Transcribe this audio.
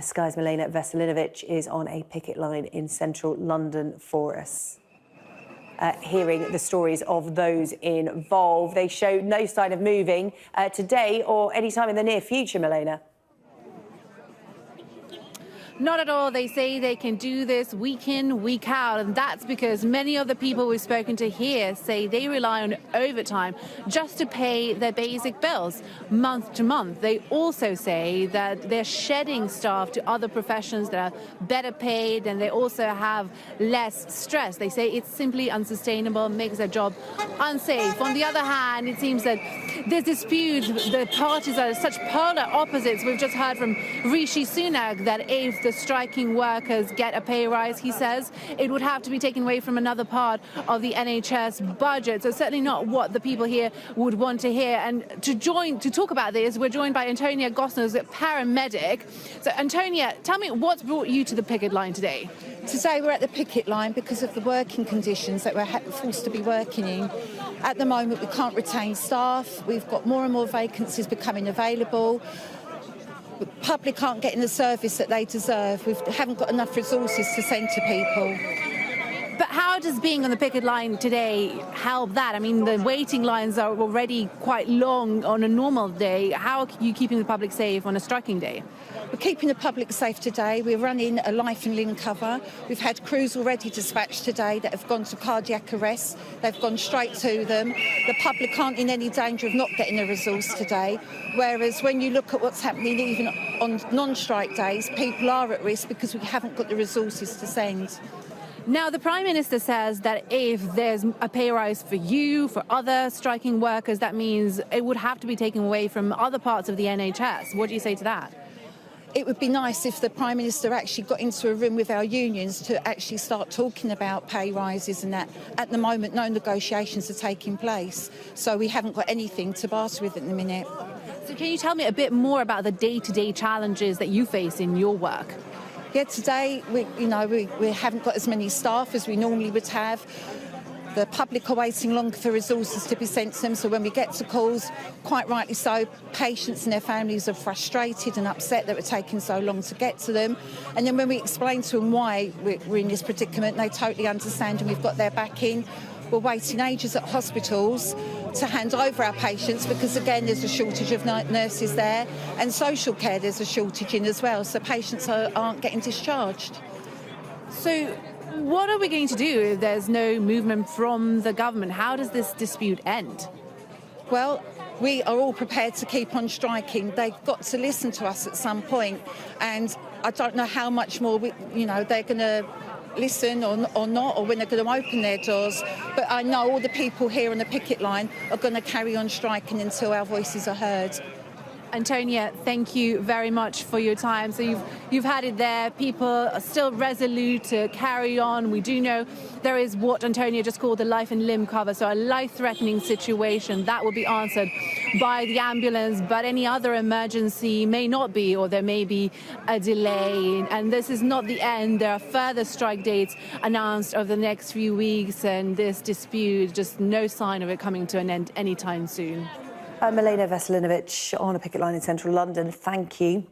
Sky's Milena Veselinovic is on a picket line in central London for us. Hearing the stories of those involved. They show no sign of moving today or any time in the near future, Milena. Not at all. They say they can do this week in, week out, and that's because many of the people we've spoken to here say they rely on overtime just to pay their basic bills month to month. They also say that they're shedding staff to other professions that are better paid, and they also have less stress. They say it's simply unsustainable, makes their job unsafe. On the other hand, it seems that this dispute, the parties are such polar opposites. We've just heard from Rishi Sunak that if the striking workers get a pay rise, he says, it would have to be taken away from another part of the NHS budget. So certainly not what the people here would want to hear. And to talk about this, we're joined by Antonia Gosner, who's a paramedic. So Antonia, tell me what's brought you to the picket line today? Today we're at the picket line because of the working conditions that we're forced to be working in. At the moment we can't retain staff, we've got more and more vacancies becoming available. The public aren't getting the service that they deserve. We haven't got enough resources to send to people. But how does being on the picket line today help that? I mean, the waiting lines are already quite long on a normal day. How are you keeping the public safe on a striking day? We're keeping the public safe today. We're running a life and limb cover. We've had crews already dispatched today that have gone to cardiac arrest. They've gone straight to them. The public aren't in any danger of not getting a resource today. Whereas when you look at what's happening even on non-strike days, people are at risk because we haven't got the resources to send. Now, the Prime Minister says that if there's a pay rise for you, for other striking workers, that means it would have to be taken away from other parts of the NHS. What do you say to that? It would be nice if the Prime Minister actually got into a room with our unions to actually start talking about pay rises and that. At the moment, no negotiations are taking place, so we haven't got anything to barter with at the minute. So can you tell me a bit more about the day-to-day challenges that you face in your work? Yeah, today we haven't got as many staff as we normally would have. The public are waiting longer for resources to be sent to them, so when we get to calls, quite rightly so, patients and their families are frustrated and upset that we're taking so long to get to them. And then when we explain to them why we're in this predicament, they totally understand and we've got their backing. We're waiting ages at hospitals to hand over our patients because, again, there's a shortage of nurses there, and social care there's a shortage in as well, so patients aren't getting discharged. So what are we going to do if there's no movement from the government? How does this dispute end? Well, we are all prepared to keep on striking. They've got to listen to us at some point, and I don't know how much more they're going to listen or not, or when they're going to open their doors. But I know all the people here on the picket line are going to carry on striking until our voices are heard. Antonia, thank you very much for your time. So you've had it there. People are still resolute to carry on. We do know there is what Antonia just called the life and limb cover, so a life-threatening situation that will be answered by the ambulance, but any other emergency may not be, or there may be a delay. And this is not the end. There are further strike dates announced over the next few weeks, and this dispute, just no sign of it coming to an end anytime soon. Milena Veselinovic on a picket line in central London. Thank you.